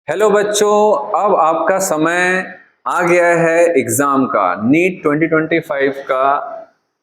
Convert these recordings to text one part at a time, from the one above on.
Hello बच्चों, अब आपका समय आ गया है एग्जाम का। नीट 2025 का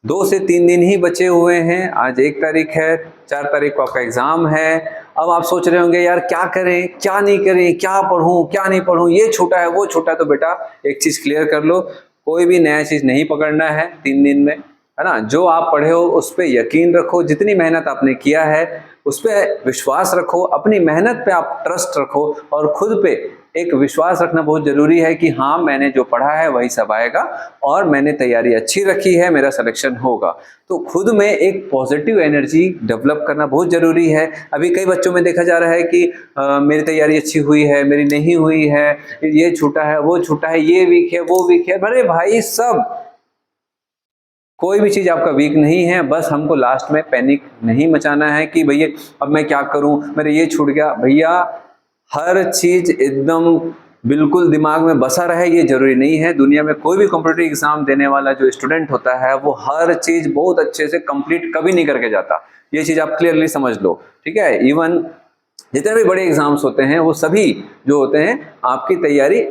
2 से 3 दिन ही बचे हुए हैं। आज 1 तारीख है, 4 तारीख को आपका एग्जाम है। अब आप सोच रहे होंगे यार क्या करें क्या नहीं करें, क्या पढूं क्या नहीं पढूं, ये छोटा है वो छोटा है। तो बेटा एक चीज क्लियर कर लो, कोई भी नया चीज नहीं पकड़ना है 3 दिन में, है ना। जो आप पढ़े हो उस पर यकीन रखो, जितनी मेहनत आपने किया है उस पर विश्वास रखो, अपनी मेहनत पे आप ट्रस्ट रखो और खुद पे एक विश्वास रखना बहुत जरूरी है कि हाँ मैंने जो पढ़ा है वही सब आएगा और मैंने तैयारी अच्छी रखी है, मेरा सिलेक्शन होगा। तो खुद में एक पॉजिटिव एनर्जी डेवलप करना बहुत जरूरी है। अभी कई बच्चों में देखा जा रहा है कि मेरी तैयारी अच्छी हुई है, मेरी नहीं हुई है, ये छूटा है वो छूटा है, ये वीक है वो वीक है। अरे भाई सब, कोई भी चीज आपका वीक नहीं है। बस हमको लास्ट में पैनिक नहीं मचाना है कि भैया अब मैं क्या करूं, मेरे ये छूट गया। भैया हर चीज एकदम बिल्कुल दिमाग में बसा रहे ये जरूरी नहीं है। दुनिया में कोई भी कॉम्पिटिटिव एग्जाम देने वाला जो स्टूडेंट होता है वो हर चीज बहुत अच्छे से कंप्लीट कभी नहीं करके जाता। ये चीज आप क्लियरली समझ लो, ठीक है। इवन जितने भी बड़े एग्जाम्स होते हैं वो सभी जो होते हैं आपकी तैयारी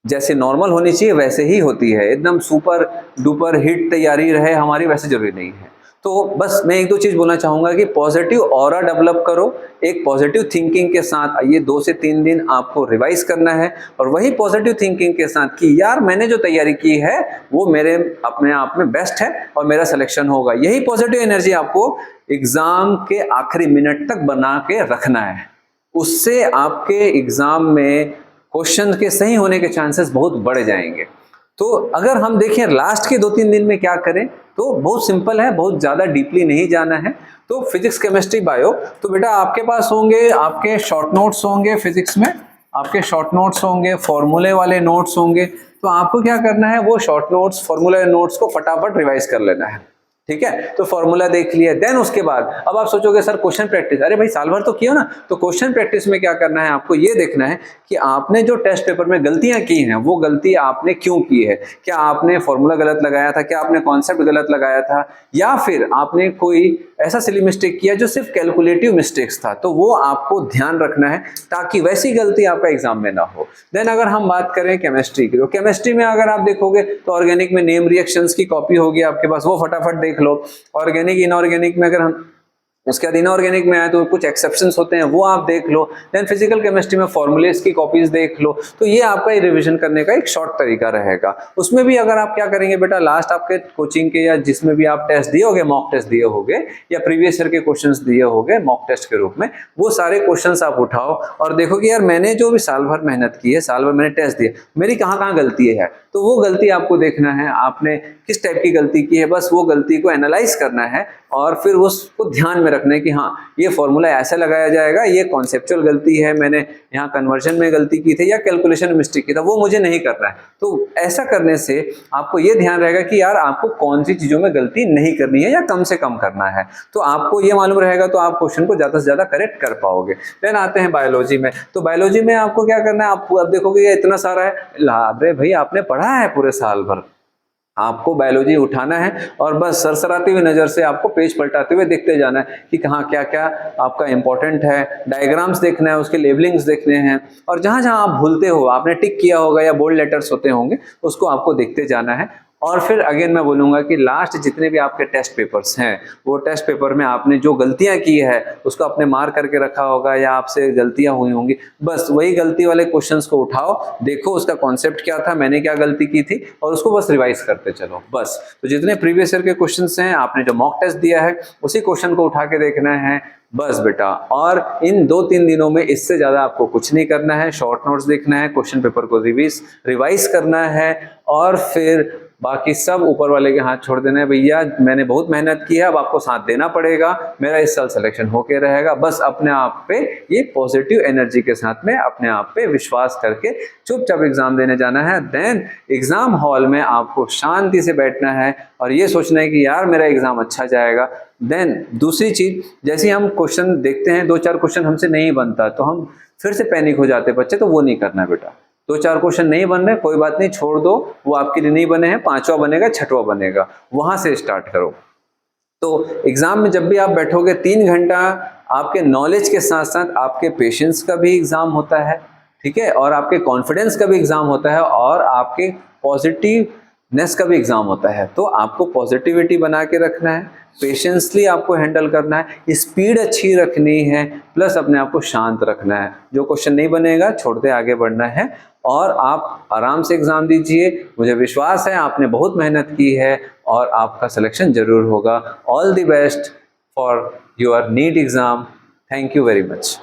जैसे नॉर्मल होनी चाहिए वैसे ही होती है, एकदम सुपर डुपर हिट तैयारी रहे हमारी वैसे जरूरी नहीं है। तो बस मैं एक दो चीज बोलना चाहूंगा कि पॉजिटिव ऑरा डेवलप करो, एक पॉजिटिव थिंकिंग के साथ। ये 2 से 3 दिन आपको रिवाइज करना है और वही पॉजिटिव थिंकिंग के साथ कि यार मैंने जो तैयारी की है वो मेरे अपने आप में बेस्ट है और मेरा सिलेक्शन होगा। यही पॉजिटिव एनर्जी आपको एग्जाम के आखिरी मिनट तक बना के रखना है। उससे आपके एग्जाम में क्वेश्चन के सही होने के चांसेस बहुत बढ़ जाएंगे। तो अगर हम देखें लास्ट के 2-3 दिन में क्या करें, तो बहुत सिंपल है, बहुत ज्यादा डीपली नहीं जाना है। तो फिजिक्स केमिस्ट्री बायो, तो बेटा आपके पास होंगे आपके शॉर्ट नोट्स होंगे फिजिक्स में, आपके शॉर्ट नोट्स होंगे, फॉर्मूले वाले नोट्स होंगे। तो आपको क्या करना है, वो शॉर्ट नोट्स फॉर्मूले नोट्स को फटाफट रिवाइज कर लेना है, ठीक है। तो फॉर्मूला देख लिया, देन उसके बाद अब आप सोचोगे सर क्वेश्चन प्रैक्टिस, अरे भाई साल भर तो किया ना। तो क्वेश्चन प्रैक्टिस में क्या करना है, आपको ये देखना है कि आपने जो टेस्ट पेपर में गलतियां की हैं वो गलती आपने क्यों की है। क्या आपने फॉर्मूला गलत लगाया था, क्या आपने कॉन्सेप्ट गलत लगाया था, या फिर आपने कोई ऐसा सिली मिस्टेक किया जो सिर्फ कैलकुलेटिव मिस्टेक्स था। तो वो आपको ध्यान रखना है ताकि वैसी गलती आपका एग्जाम में ना हो। देन अगर हम बात करें केमिस्ट्री की, तो केमिस्ट्री में अगर आप देखोगे तो ऑर्गेनिक में नेम रिएक्शंस की कॉपी होगी आपके पास, वो फटाफट देख लो। ऑर्गेनिक इनऑर्गेनिक में अगर हम उसके बाद इनऑर्गेनिक में आए तो कुछ एक्सेप्शंस होते हैं वो आप देख लो। देन फिजिकल केमिस्ट्री में फॉर्मूलेस की कॉपीज देख लो। तो ये आपका रिवीजन करने का एक शॉर्ट तरीका रहेगा। उसमें भी अगर आप क्या करेंगे बेटा, लास्ट आपके कोचिंग के या जिसमें भी आप टेस्ट दिए होगे, मॉक टेस्ट दिए होगे या प्रीवियस ईयर के क्वेश्चंस दिए होगे मॉक टेस्ट के रूप में, वो सारे क्वेश्चंस आप उठाओ और देखो कि यार मैंने जो भी साल भर मेहनत की है, साल भर मैंने टेस्ट दिए, मेरी कहाँ कहाँ गलती है। तो वो गलती आपको देखना है, आपने किस टाइप की गलती की है, बस वो गलती को एनालाइज करना है और फिर उसको ध्यान में रखना है कि हाँ ये फॉर्मूला ऐसे लगाया जाएगा, ये कॉन्सेप्चुअल गलती है, मैंने यहाँ कन्वर्जन में गलती की थी या कैलकुलेशन में मिस्टेक की था, वो मुझे नहीं करना है। तो ऐसा करने से आपको ये ध्यान रहेगा कि यार आपको कौन सी चीजों में गलती नहीं करनी है या कम से कम करना है। तो आपको ये मालूम रहेगा तो आप क्वेश्चन को ज्यादा से ज्यादा करेक्ट कर पाओगे। देन आते हैं बायोलॉजी में। तो बायोलॉजी में आपको क्या करना है, आप अब देखोगे ये इतना सारा है, अरे भाई आपने पढ़ा है पूरे साल भर, आपको बायोलॉजी उठाना है और बस सरसराती हुई नजर से आपको पेज पलटाते हुए देखते जाना है कि कहाँ क्या क्या आपका इंपॉर्टेंट है। डायग्राम्स देखना है, उसके लेबलिंग्स देखने हैं और जहां जहां आप भूलते हो, आपने टिक किया होगा या बोल्ड लेटर्स होते होंगे, उसको आपको देखते जाना है। और फिर अगेन मैं बोलूंगा कि लास्ट जितने भी आपके टेस्ट पेपर्स हैं, वो टेस्ट पेपर में आपने जो गलतियां की है उसको आपने मार्क करके रखा होगा या आपसे गलतियां हुई होंगी, बस वही गलती वाले क्वेश्चंस को उठाओ, देखो उसका कॉन्सेप्ट क्या था, मैंने क्या गलती की थी, और उसको बस रिवाइज करते चलो बस। तो जितने प्रीवियस ईयर के क्वेश्चंस हैं, आपने जो मॉक टेस्ट दिया है उसी क्वेश्चन को उठा के देखना है बस बेटा। और इन 2-3 दिनों में इससे ज्यादा आपको कुछ नहीं करना है। शॉर्ट नोट्स देखना है, क्वेश्चन पेपर को रिवाइज करना है और फिर बाकी सब ऊपर वाले के हाथ छोड़ देना है। भैया मैंने बहुत मेहनत की है, अब आपको साथ देना पड़ेगा, मेरा इस साल सिलेक्शन होके रहेगा। बस अपने आप पे ये पॉजिटिव एनर्जी के साथ में अपने आप पे विश्वास करके चुपचाप एग्जाम देने जाना है। देन एग्जाम हॉल में आपको शांति से बैठना है और ये सोचना है कि यार मेरा एग्जाम अच्छा जाएगा। देन दूसरी चीज, जैसे हम क्वेश्चन देखते हैं 2-4 क्वेश्चन हमसे नहीं बनता तो हम फिर से पैनिक हो जाते बच्चे, तो वो नहीं करना बेटा। 2-4 क्वेश्चन नहीं बन रहे, कोई बात नहीं, छोड़ दो, वो आपके लिए नहीं बने हैं, 5वां बनेगा 6वां बनेगा, वहां से स्टार्ट करो। तो एग्जाम में जब भी आप बैठोगे 3 घंटा आपके नॉलेज के साथ साथ आपके पेशेंस का भी एग्जाम होता है। ठीक है, और आपके कॉन्फिडेंस का भी एग्जाम होता है और आपके पॉजिटिवनेस का भी एग्जाम होता है। तो आपको पॉजिटिविटी बना के रखना है, पेशेंसली आपको हैंडल करना है, स्पीड अच्छी रखनी है, प्लस अपने आप को शांत रखना है। जो क्वेश्चन नहीं बनेगा छोड़ते आगे बढ़ना है और आप आराम से एग्जाम दीजिए। मुझे विश्वास है आपने बहुत मेहनत की है और आपका सिलेक्शन जरूर होगा। All the best for your NEET exam. Thank you very much.